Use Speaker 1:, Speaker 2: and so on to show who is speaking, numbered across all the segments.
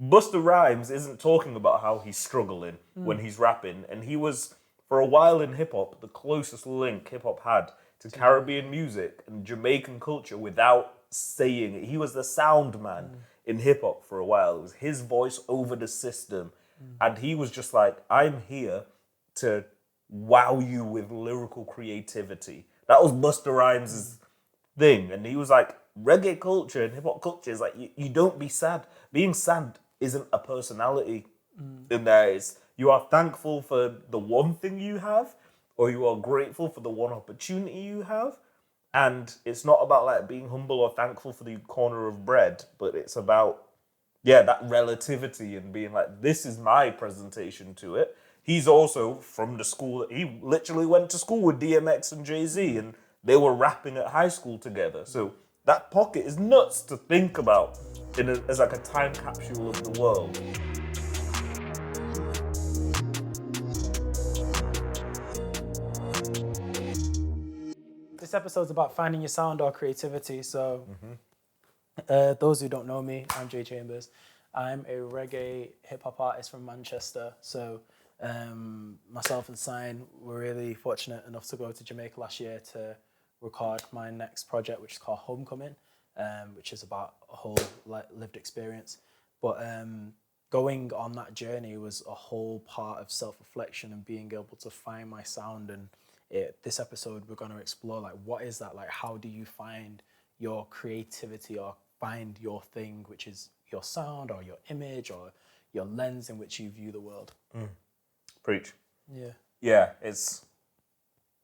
Speaker 1: Busta Rhymes isn't talking about how he's struggling when he's rapping, and he was, for a while in hip-hop, the closest link hip-hop had to Caribbean music and Jamaican culture without saying it. He was the sound man in hip-hop for a while. It was his voice over the system, and he was just like, I'm here to wow you with lyrical creativity. That was Busta Rhymes' thing, and he was like, reggae culture and hip-hop culture is like, you don't be sad. Being sad isn't a personality in there. It's, you are thankful for the one thing you have, or you are grateful for the one opportunity you have. And it's not about like being humble or thankful for the corner of bread, but it's about, that relativity and being like, this is my presentation to it. He's also from the school that he literally went to school with DMX and Jay-Z, and they were rapping at high school together. So that pocket is nuts to think about as like a time capsule of the world.
Speaker 2: This episode's about finding your sound or creativity. So, those who don't know me, I'm Jay Chambers. I'm a reggae hip hop artist from Manchester. So, myself and Sign were really fortunate enough to go to Jamaica last year to record my next project, which is called Homecoming, which is about a whole lived experience. But going on that journey was a whole part of self-reflection and being able to find my sound. And this episode, we're going to explore like, what is that? Like, how do you find your creativity or find your thing, which is your sound or your image or your lens in which you view the world?
Speaker 1: Preach.
Speaker 2: Yeah.
Speaker 1: Yeah, it's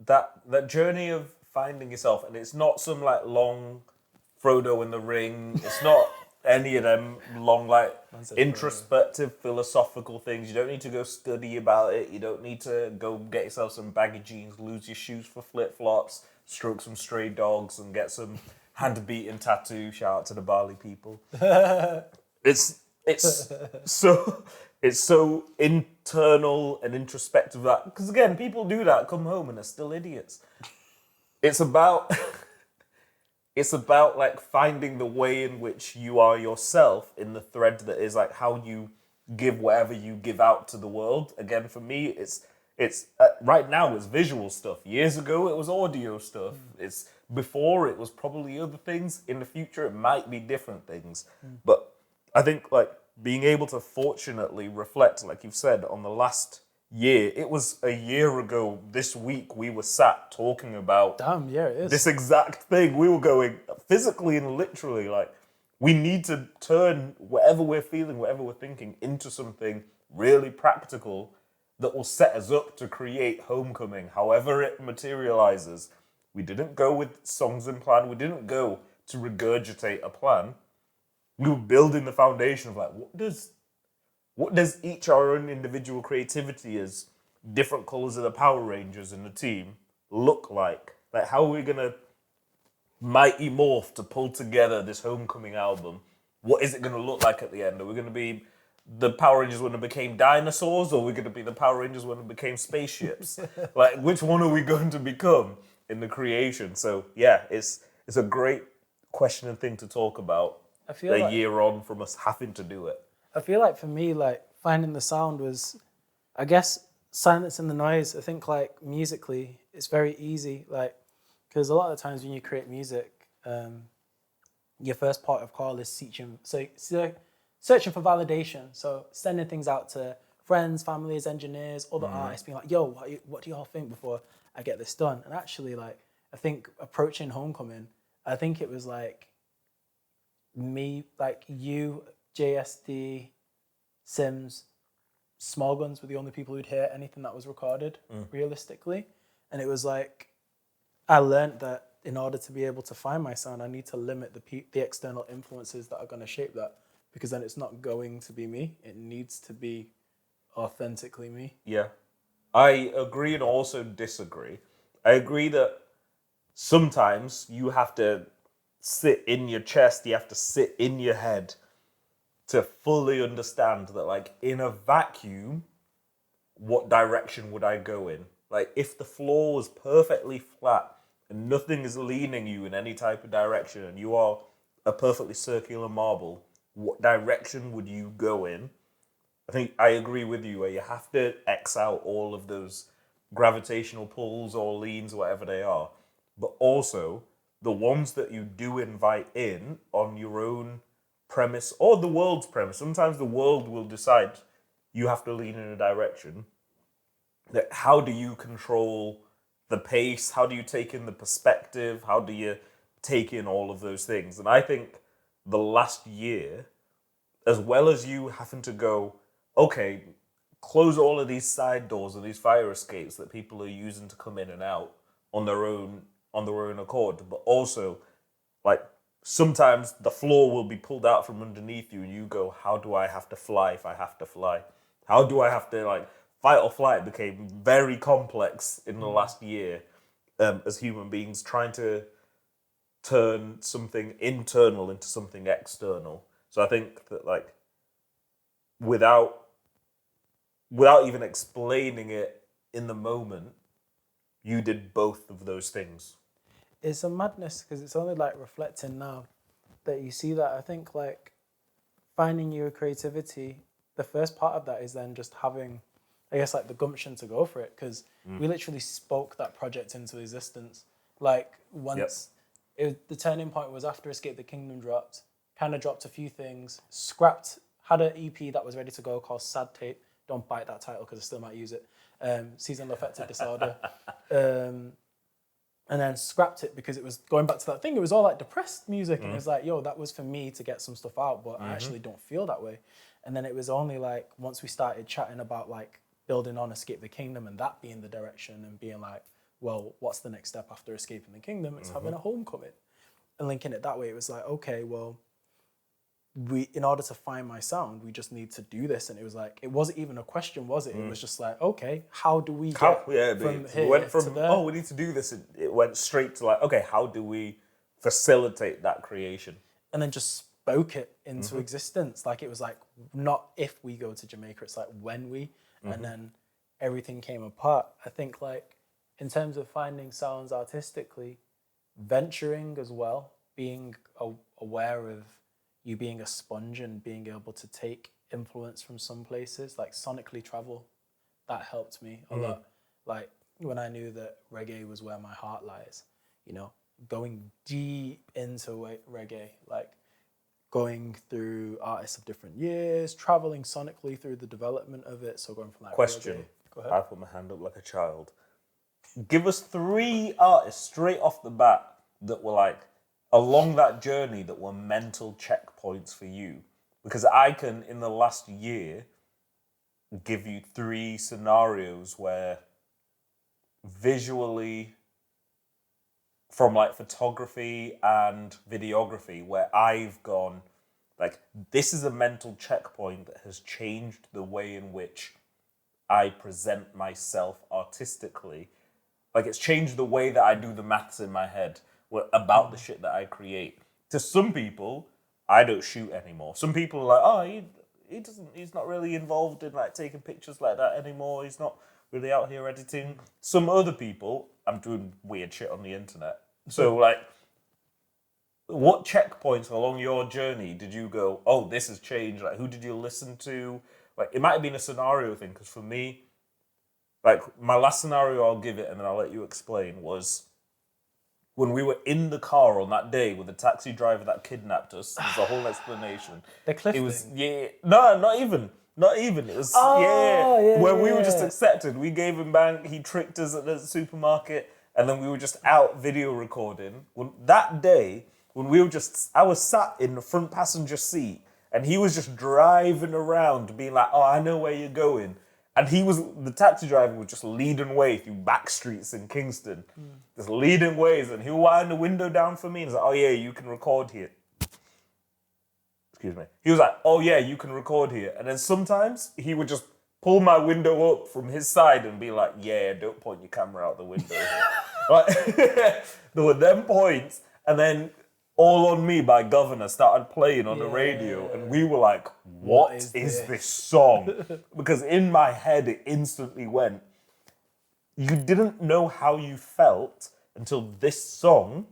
Speaker 1: that journey of finding yourself, and it's not some like long Frodo in the ring. It's not any of them long like introspective philosophical things. You don't need to go study about it. You don't need to go get yourself some baggy jeans, lose your shoes for flip-flops, stroke some stray dogs, and get some hand-beaten tattoo. Shout out to the Bali people. It's so internal and introspective that, because again, people do that, come home and they're still idiots. It's about like finding the way in which you are yourself in the thread that is like how you give whatever you give out to the world. Again, for me, it's right now it's visual stuff. Years ago, it was audio stuff. It's before it was probably other things. In the future, it might be different things. But I think like being able to fortunately reflect, like you've said, on the last year. It was a year ago this week we were sat talking about
Speaker 2: Damn, yeah, it is.
Speaker 1: this exact thing. We were going physically and literally like, we need to turn whatever we're feeling, whatever we're thinking into something really practical that will set us up to create Homecoming, however it materializes. We didn't go with songs in plan. We didn't go to regurgitate a plan. We were building the foundation of like, what does each our own individual creativity as different colors of the Power Rangers in the team look like? Like, how are we gonna mighty morph to pull together this Homecoming album? What is it gonna look like at the end? Are we gonna be the Power Rangers when it became dinosaurs, or are we gonna be the Power Rangers when it became spaceships? Like, which one are we going to become in the creation? So yeah, it's a great question and thing to talk about a year on from us having to do it.
Speaker 2: I feel like for me, like finding the sound was, I guess, silence and the noise. I think like musically, it's very easy. Like, because a lot of the times when you create music, your first part of call is searching for validation. So sending things out to friends, families, engineers, other artists, being like, yo, what do you all think before I get this done? And actually, like, I think approaching Homecoming, I think it was like me, like you, JSD, Sims, Small Guns were the only people who'd hear anything that was recorded realistically. And it was like, I learned that in order to be able to find my sound, I need to limit the external influences that are going to shape that, because then it's not going to be me. It needs to be authentically me.
Speaker 1: Yeah. I agree and also disagree. I agree that sometimes you have to sit in your chest, you have to sit in your head to fully understand that, like, in a vacuum, what direction would I go in? Like, if the floor was perfectly flat and nothing is leaning you in any type of direction and you are a perfectly circular marble, what direction would you go in? I think I agree with you where you have to X out all of those gravitational pulls or leans, whatever they are. But also, the ones that you do invite in on your own premise or the world's premise, sometimes the world will decide you have to lean in a direction. That how do you control the pace? How do you take in the perspective? How do you take in all of those things? And I think the last year, as well as you having to go, okay, close all of these side doors and these fire escapes that people are using to come in and out on their own accord, but also like sometimes the floor will be pulled out from underneath you and you go, how do I have to fly if I have to fly? How do I have to like fight or flight became very complex in the last year as human beings trying to turn something internal into something external. So I think that like without even explaining it in the moment, you did both of those things.
Speaker 2: It's a madness because it's only like reflecting now that you see that. I think like finding your creativity, the first part of that is then just having, I guess, like the gumption to go for it, because we literally spoke that project into existence. Like once the turning point was after Escape the Kingdom dropped, kind of dropped a few things, scrapped, had an EP that was ready to go called Sad Tape. Don't bite that title because I still might use it. Seasonal Affective Disorder. And then scrapped it because it was going back to that thing. It was all like depressed music. And it was like, yo, that was for me to get some stuff out, but I actually don't feel that way. And then it was only like, once we started chatting about like building on Escape the Kingdom and that being the direction and being like, well, what's the next step after Escaping the Kingdom? It's having a homecoming. And linking it that way, it was like, okay, well, in order to find my sound, we just need to do this. And it was like, it wasn't even a question, was it? It was just like, okay, how do we get from here
Speaker 1: we went from
Speaker 2: to there?
Speaker 1: oh, we need to do this. It went straight to like, okay, how do we facilitate that creation?
Speaker 2: And then just spoke it into existence. Like it was like, not if we go to Jamaica, it's like when we, and then everything came apart. I think like in terms of finding sounds artistically, venturing as well, being aware of you being a sponge and being able to take influence from some places, like sonically travel, that helped me a lot. Like when I knew that reggae was where my heart lies, you know, going deep into reggae, like going through artists of different years, traveling sonically through the development of it. So going from like
Speaker 1: Question.
Speaker 2: reggae. Go ahead.
Speaker 1: I put my hand up like a child. Give us 3 artists straight off the bat that were like along that journey that were mental checkpoints for you. Because I can, in the last year, give you 3 scenarios where visually, from like photography and videography, where I've gone, like, this is a mental checkpoint that has changed the way in which I present myself artistically. Like, it's changed the way that I do the maths in my head about the shit that I create. To some people, I don't shoot anymore. Some people are like, oh, he's not really involved in like taking pictures like that anymore. He's not really out here editing. Some other people, I'm doing weird shit on the internet. So like, what checkpoints along your journey did you go, oh, this has changed? Like, who did you listen to? Like, it might have been a scenario thing, because for me, like, my last scenario, I'll give it and then I'll let you explain, was when we were in the car on that day with the taxi driver that kidnapped us. There's a whole explanation.
Speaker 2: The cliff
Speaker 1: It was,
Speaker 2: thing.
Speaker 1: yeah, no, not even. It was, when we were just accepted. We gave him bank, he tricked us at the supermarket, and then we were just out video recording. That day, when we were just, I was sat in the front passenger seat, and he was just driving around being like, oh, I know where you're going. And the taxi driver was just leading way through back streets in Kingston. Just leading ways. And he would wind the window down for me. And he's like, oh yeah, you can record here. Excuse me. He was like, oh yeah, you can record here. And then sometimes he would just pull my window up from his side and be like, yeah, don't point your camera out the window here. Like, there were them points. And then All on Me by Governor started playing on the radio, and we were like, what is this song? Because in my head, it instantly went, you didn't know how you felt until this song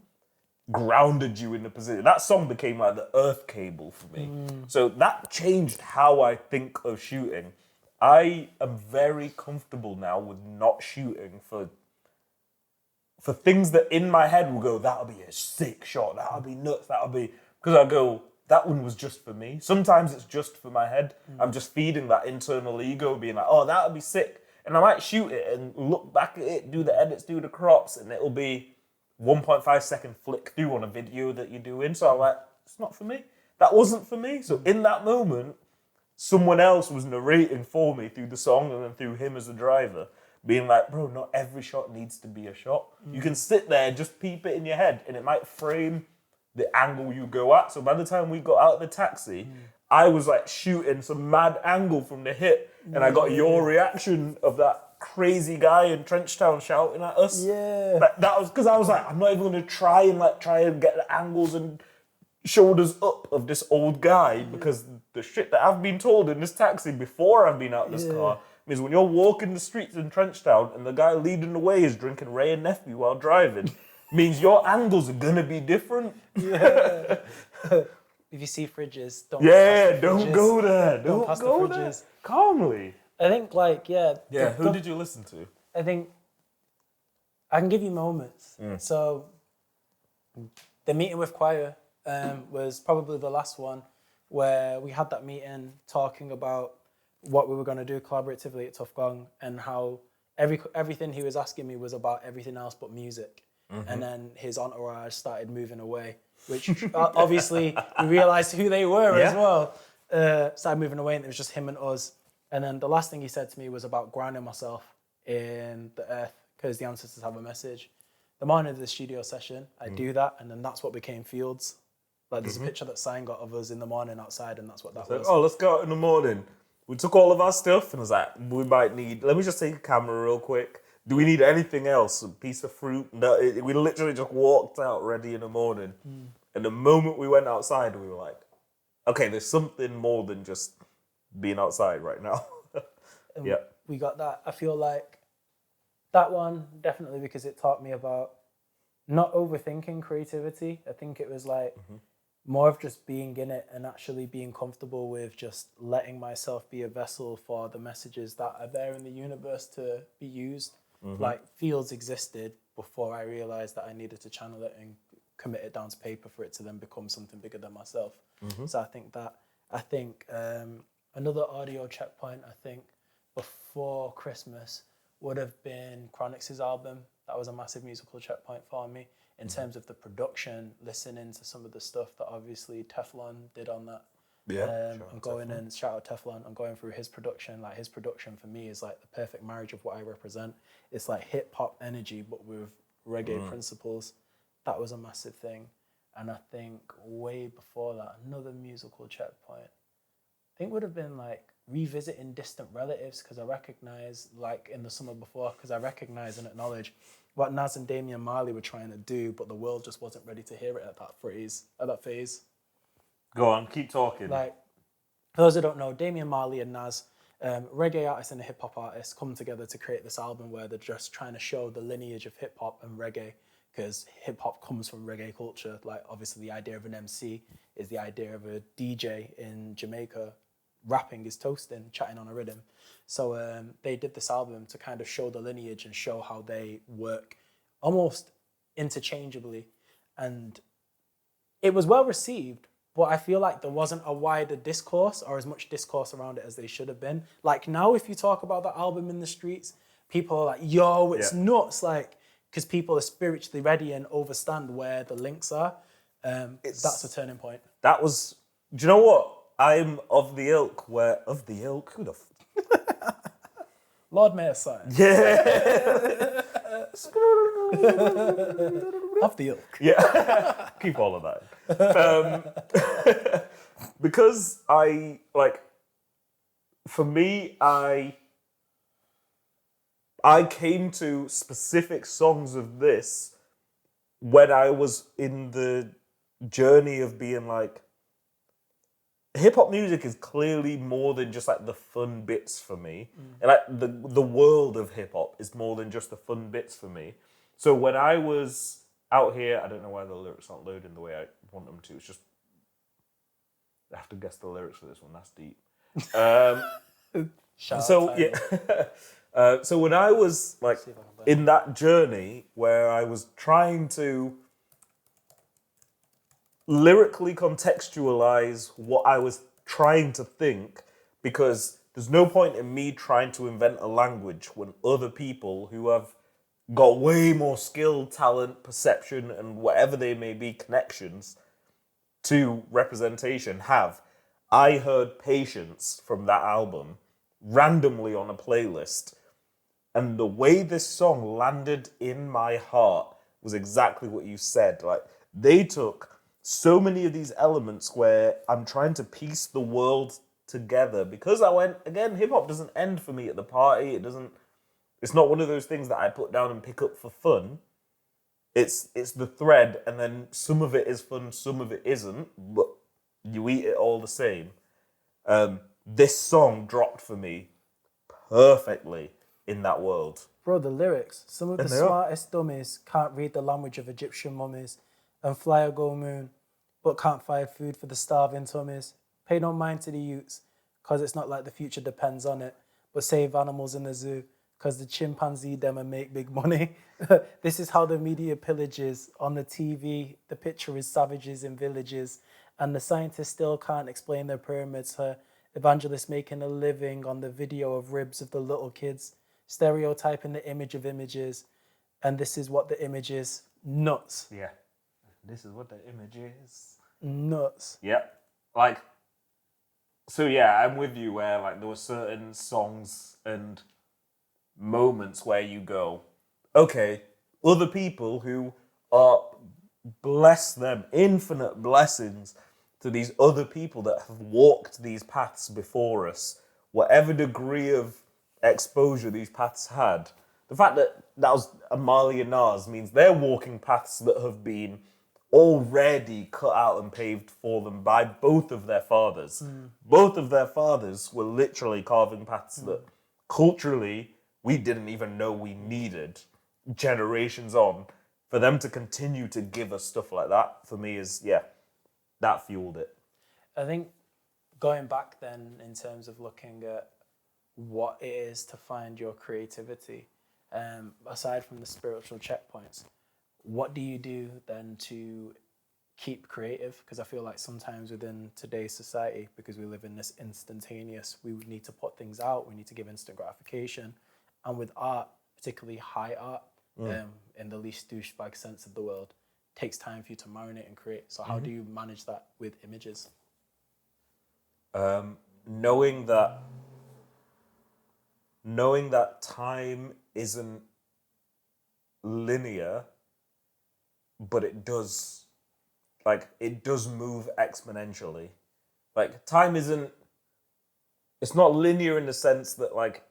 Speaker 1: grounded you in the position. That song became like the earth cable for me. So that changed how I think of shooting. I am very comfortable now with not shooting for things that in my head will go, that'll be a sick shot, that'll be nuts, that'll be... Because I go, that one was just for me. Sometimes it's just for my head. I'm just feeding that internal ego, being like, oh, that'll be sick. And I might shoot it and look back at it, do the edits, do the crops, and it'll be 1.5 second flick through on a video that you're doing. So I'm like, it's not for me. That wasn't for me. So in that moment, someone else was narrating for me through the song and then through him as a driver, being like, bro, not every shot needs to be a shot. You can sit there, just peep it in your head, and it might frame the angle you go at. So by the time we got out of the taxi, I was like shooting some mad angle from the hip, and I got your reaction of that crazy guy in Trenchtown shouting at us.
Speaker 2: Yeah.
Speaker 1: That was because I was like, I'm not even gonna try and get the angles and shoulders up of this old guy, because the shit that I've been told in this taxi before I've been out this car means when you're walking the streets in Trenchtown and the guy leading the way is drinking Ray and Nephew while driving, means your angles are gonna be different.
Speaker 2: Yeah. If you see fridges, don't
Speaker 1: don't go there. Don't
Speaker 2: pass the
Speaker 1: go there.
Speaker 2: fridges.
Speaker 1: Calmly.
Speaker 2: I think
Speaker 1: Who did you listen to?
Speaker 2: I think I can give you moments. So the meeting with choir was probably the last one where we had that meeting talking about what we were going to do collaboratively at Tough Gong, and how everything he was asking me was about everything else but music. And then his entourage started moving away, which obviously we realized who they were as well. Started moving away, and it was just him and us. And then the last thing he said to me was about grounding myself in the earth, because the ancestors have a message. The morning of the studio session, I do that, and then that's what became Fields. Like, there's a picture that Sign got of us in the morning outside, and that's what that was.
Speaker 1: Oh, let's go out in the morning. We took all of our stuff, and I was like, we might need... Let me just take a camera real quick. Do we need anything else? A piece of fruit? No, we literally just walked out ready in the morning. And the moment we went outside, we were like, okay, there's something more than just being outside right now.
Speaker 2: We got that. I feel like that one, definitely, because it taught me about not overthinking creativity. I think it was like more of just being in it and actually being comfortable with just letting myself be a vessel for the messages that are there in the universe to be used. Like, Fields existed before I realized that I needed to channel it and commit it down to paper for it to then become something bigger than myself. So I think another audio checkpoint, I think, before Christmas would have been Chronix's album. That was a massive musical checkpoint for me in terms of the production, listening to some of the stuff that obviously Teflon did on that. I'm going and shout out Teflon. I'm going through his production. Like, his production for me is like the perfect marriage of what I represent. It's like hip hop energy, but with reggae principles. That was a massive thing. And I think way before that, another musical checkpoint, I think would have been like revisiting Distant Relatives, because I recognize, like in the summer before, because I recognize and acknowledge what Nas and Damian Marley were trying to do, but the world just wasn't ready to hear it at that phase.
Speaker 1: Go on, keep talking.
Speaker 2: Like, for those who don't know, Damian Marley and Nas, reggae artists and hip hop artists, come together to create this album where they're just trying to show the lineage of hip hop and reggae, because hip hop comes from reggae culture. Like, obviously the idea of an MC is the idea of a DJ in Jamaica rapping is toasting, chatting on a rhythm. So they did this album to kind of show the lineage and show how they work almost interchangeably. And it was well received, but I feel like there wasn't a wider discourse or as much discourse around it as they should have been. Like, now if you talk about the album in the streets, people are like, yo, it's nuts. Like, because people are spiritually ready and understand where the links are. That's a turning point.
Speaker 1: That was... Do you know what? I'm of the ilk where... Of the ilk? Who the...
Speaker 2: Lord Mayor's son.
Speaker 1: Yeah.
Speaker 2: Of the ilk.
Speaker 1: Yeah. Keep all of that. Because I, like... For me, I came to specific songs of this when I was in the journey of being like, hip-hop music is clearly more than just like the fun bits for me. And like the world of hip-hop is more than just the fun bits for me. So when I was out here, I don't know why the lyrics aren't loading the way I want them to. It's just I have to guess the lyrics for this one. That's deep.
Speaker 2: Shout out
Speaker 1: So
Speaker 2: Tyler.
Speaker 1: yeah, so when I was like
Speaker 2: See if I can find
Speaker 1: in that journey where I was trying to lyrically contextualize what I was trying to think, because there's no point in me trying to invent a language when other people who have got way more skill, talent, perception, and whatever they may be, connections to representation have. I heard Patience from that album randomly on a playlist, and the way this song landed in my heart was exactly what you said. Like, they took so many of these elements where I'm trying to piece the world together, because I went, again, hip hop doesn't end for me at the party. It's not one of those things that I put down and pick up for fun. It's the thread, and then some of it is fun, some of it isn't, but you eat it all the same. This song dropped for me perfectly in that world.
Speaker 2: Bro, the lyrics. Some of the
Speaker 1: And they are.
Speaker 2: smartest dummies can't read the language of Egyptian mummies and fly a go moon, but can't find food for the starving tummies. Pay no mind to the youths, cause it's not like the future depends on it, but save animals in the zoo, cause the chimpanzee them and make big money. This is how the media pillages. On the TV, the picture is savages in villages, and the scientists still can't explain their pyramids. Her evangelists making a living on the video of ribs of the little kids, stereotyping the image of images, and this is what the image is. Nuts.
Speaker 1: Yeah. This is what the image is.
Speaker 2: Nuts.
Speaker 1: Yep. Like, so yeah, I'm with you where like there were certain songs and moments where you go, okay, other people who are, bless them, infinite blessings to these other people that have walked these paths before us, whatever degree of exposure these paths had. The fact that that was Amali and Nas means they're walking paths that have been already cut out and paved for them by both of their fathers. Both of their fathers were literally carving paths that culturally we didn't even know we needed generations on. For them to continue to give us stuff like that, for me, is, yeah, that fueled it.
Speaker 2: I think going back then in terms of looking at what it is to find your creativity, aside from the spiritual checkpoints, what do you do then to keep creative? Because I feel like sometimes within today's society, because we live in this instantaneous, we need to put things out, we need to give instant gratification. And with art, particularly high art, in the least douchebag sense of the world, takes time for you to marinate and create. So how do you manage that with images?
Speaker 1: Knowing that time isn't linear, but it does move exponentially. Like, time isn't, it's not linear in the sense that like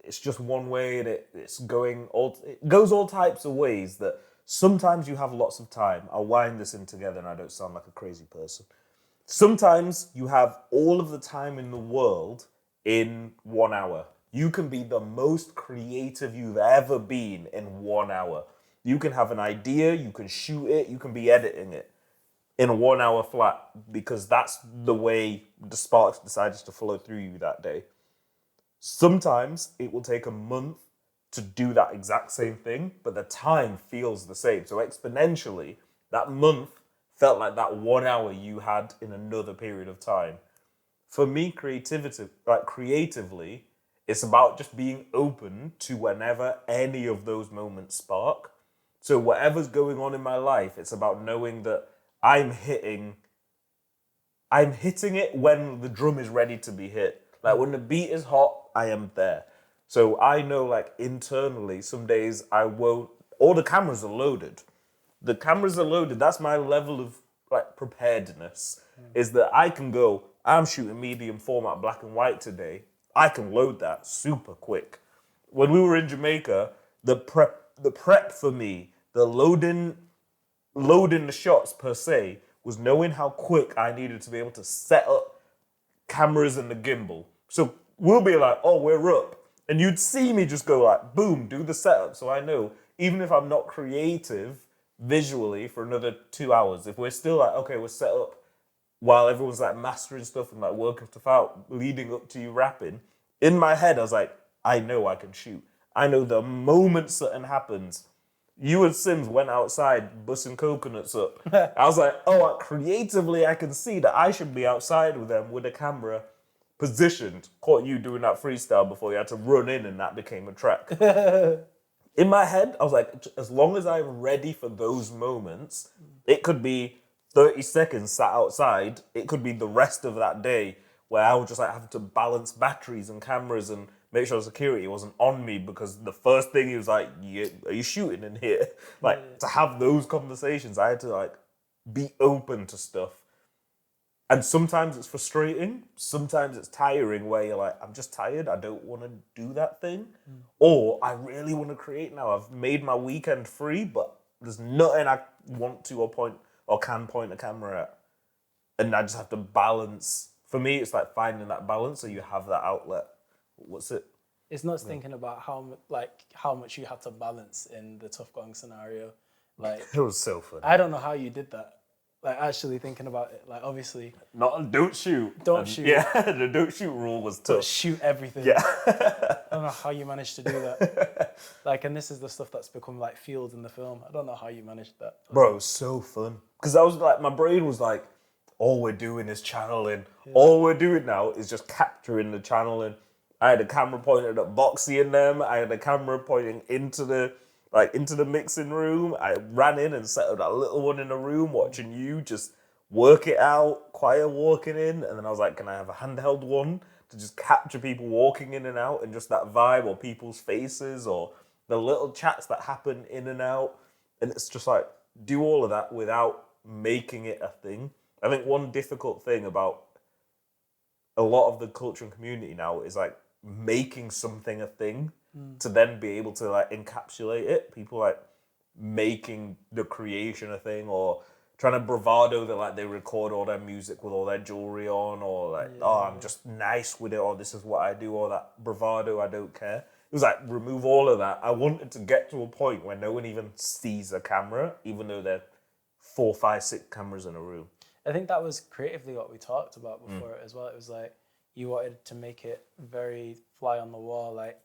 Speaker 1: it's just one way, and it goes all types of ways. That sometimes you have lots of time. I'll wind this in together and I don't sound like a crazy person. Sometimes you have all of the time in the world in 1 hour. You can be the most creative you've ever been in 1 hour. You can have an idea, you can shoot it, you can be editing it in 1 hour flat, because that's the way the sparks decides to flow through you that day. Sometimes it will take a month to do that exact same thing, but the time feels the same. So exponentially, that month felt like that 1 hour you had in another period of time. For me, creatively, it's about just being open to whenever any of those moments spark. So whatever's going on in my life, it's about knowing that I'm hitting it when the drum is ready to be hit. Like, when the beat is hot, I am there. So I know, like, internally, some days I won't, all the cameras are loaded. The cameras are loaded. That's my level of, like, preparedness, is that I can go, I'm shooting medium format black and white today. I can load that super quick. When we were in Jamaica, the prep for me, the loading the shots per se, was knowing how quick I needed to be able to set up cameras and the gimbal. So we'll be like, oh, we're up. And you'd see me just go like, boom, do the setup. So I know, even if I'm not creative visually for another 2 hours, if we're still like, okay, we're set up while everyone's like mastering stuff and like working stuff out, leading up to you rapping, in my head, I was like, I know I can shoot. I know the moment something happens. You and Sims went outside busting coconuts up. I was like, oh, creatively, I can see that I should be outside with them with a camera positioned. Caught you doing that freestyle before you had to run in and that became a track. In my head, I was like, as long as I'm ready for those moments, it could be 30 seconds sat outside. It could be the rest of that day where I would just like have to balance batteries and cameras and make sure security wasn't on me because the first thing he was like, yeah, are you shooting in here? Like, to have those conversations, I had to like be open to stuff. And sometimes it's frustrating, sometimes it's tiring where you're like, I'm just tired, I don't want to do that thing. Or I really want to create now. I've made my weekend free, but there's nothing I want to or point or can point a camera at. And I just have to balance. For me, it's like finding that balance so you have that outlet. What's it?
Speaker 2: It's not thinking about how much you have to balance in the tough going scenario. Like,
Speaker 1: It was so fun.
Speaker 2: I don't know how you did that. Like, actually thinking about it, like, obviously,
Speaker 1: Don't shoot.
Speaker 2: Don't shoot.
Speaker 1: Yeah, the don't shoot rule was
Speaker 2: but
Speaker 1: tough.
Speaker 2: shoot everything.
Speaker 1: Yeah.
Speaker 2: I don't know how you managed to do that. Like, and this is the stuff that's become like fields in the film. I don't know how you managed that.
Speaker 1: Bro, it was so fun. Because I was like, my brain was like, all we're doing is channeling. All we're doing now is just capturing the channeling. I had a camera pointed at Boxy and them. I had a camera pointing into the mixing room. I ran in and set up that little one in the room watching you just work it out, quiet walking in. And then I was like, can I have a handheld one to just capture people walking in and out and just that vibe or people's faces or the little chats that happen in and out. And it's just like, do all of that without making it a thing. I think one difficult thing about a lot of the culture and community now is like making something a thing to then be able to like encapsulate it. People like making the creation a thing or trying to bravado that like they record all their music with all their jewelry on or like, I'm just nice with it or this is what I do or that bravado, I don't care. It was like, remove all of that. I wanted to get to a point where no one even sees a camera, even though there are 4, 5, 6 cameras in a room.
Speaker 2: I think that was creatively what we talked about before as well. It was like you wanted to make it very fly on the wall, like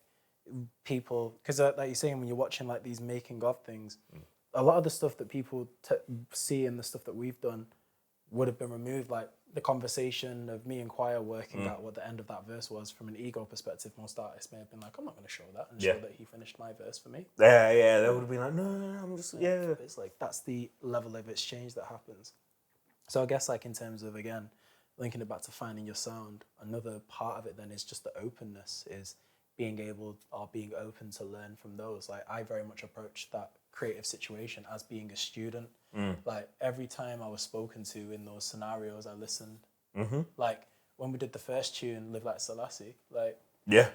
Speaker 2: people, because like you're saying, when you're watching like these making of things, a lot of the stuff that people see and the stuff that we've done would have been removed. Like the conversation of me and Choir working out what the end of that verse was from an ego perspective. Most artists may have been like, I'm not going to show that and show that he finished my verse for me.
Speaker 1: Yeah, they would have been like, no, I'm just,
Speaker 2: But it's like, that's the level of exchange that happens. So I guess like in terms of, again, linking it back to finding your sound, another part of it then is just the openness, is being open to learn from those. Like I very much approach that creative situation as being a student. Like every time I was spoken to in those scenarios, I listened. Like when we did the first tune, Live Like Selassie, like...
Speaker 1: Yeah.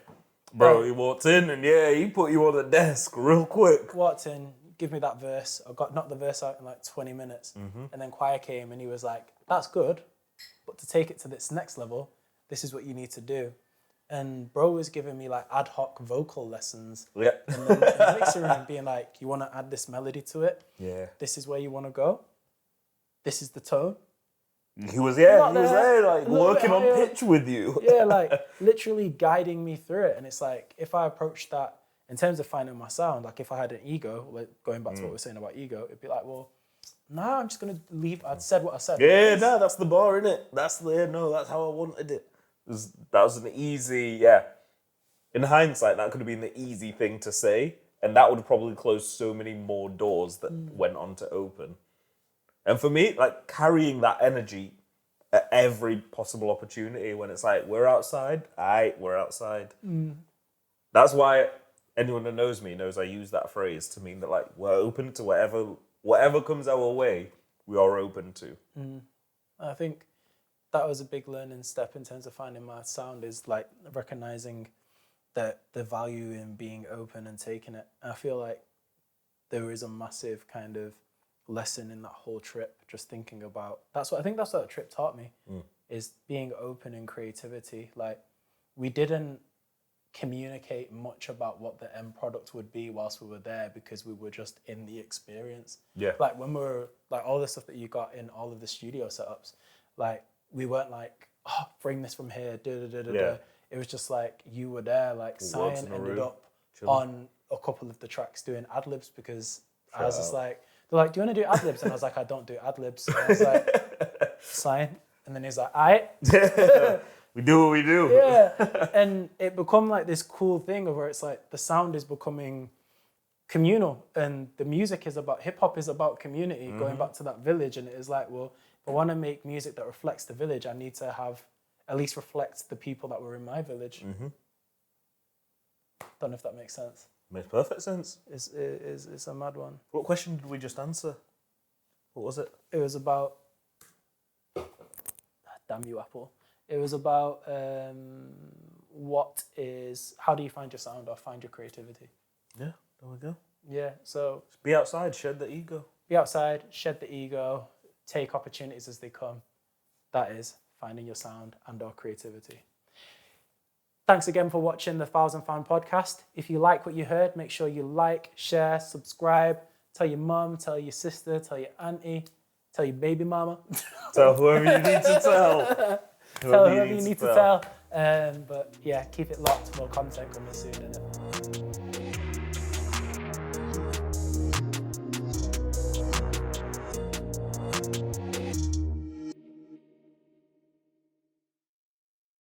Speaker 1: Bro, he walked in and he put you on the desk real quick.
Speaker 2: Walked in, give me that verse. I knocked the verse out in like 20 minutes. And then Choir came and he was like, that's good, but to take it to this next level, this is what you need to do. And bro was giving me like ad hoc vocal lessons in the mixing room, being like, you want to add this melody to it?
Speaker 1: Yeah.
Speaker 2: This is where you want to go? This is the tone?
Speaker 1: He was there, like working on pitch with you.
Speaker 2: Yeah, like literally guiding me through it. And it's like, if I approach that in terms of finding my sound, like if I had an ego, like going back to what we were saying about ego, it'd be like, well, nah, I'm just going to leave. I'd said what I said.
Speaker 1: Yeah, no, that's the bar, innit? That's how I wanted it. That was an easy, in hindsight, that could have been the easy thing to say. And that would have probably closed so many more doors that went on to open. And for me, like carrying that energy at every possible opportunity when it's like, we're outside, we're outside. That's why anyone that knows me knows I use that phrase to mean that like we're open to whatever comes our way, we are open to.
Speaker 2: I think that was a big learning step in terms of finding my sound, is like recognizing that the value in being open and taking it. I feel like there is a massive kind of lesson in that whole trip, just thinking about, that's what the trip taught me, is being open in creativity. Like we didn't communicate much about what the end product would be whilst we were there, because we were just in the experience.
Speaker 1: Yeah.
Speaker 2: Like when we were like all the stuff that you got in all of the studio setups, like we weren't like, oh, bring this from here,
Speaker 1: Yeah.
Speaker 2: It was just like you were there. Like
Speaker 1: Works
Speaker 2: Cyan
Speaker 1: in a
Speaker 2: ended
Speaker 1: room,
Speaker 2: up
Speaker 1: chilling.
Speaker 2: on a couple of the tracks doing ad libs, because I was just
Speaker 1: out.
Speaker 2: like, they're like, do you want to do ad libs? And I was like, I don't do ad libs. And I was like, Cyan. And then he's like, all right.
Speaker 1: We do what we do.
Speaker 2: Yeah. And it become like this cool thing of where it's like the sound is becoming communal, and the music is about, hip hop is about community, going back to that village. And it is like, well, if I want to make music that reflects the village, I need to have at least reflect the people that were in my village. Don't know if that makes sense.
Speaker 1: Makes perfect sense.
Speaker 2: It's a mad one.
Speaker 1: What question did we just answer? What was it?
Speaker 2: It was about, damn you, Apple. It was about how do you find your sound or find your creativity?
Speaker 1: Yeah, there we go.
Speaker 2: Yeah, so
Speaker 1: Just be outside, shed the ego.
Speaker 2: be outside, shed the ego, take opportunities as they come. That is finding your sound and or creativity. Thanks again for watching the 1000 Fan podcast. If you like what you heard, make sure you like, share, subscribe, tell your mum, tell your sister, tell your auntie, tell your baby mama.
Speaker 1: Tell whoever you need to tell.
Speaker 2: Tell whoever you need to tell. But yeah, keep it locked. More content coming soon, innit?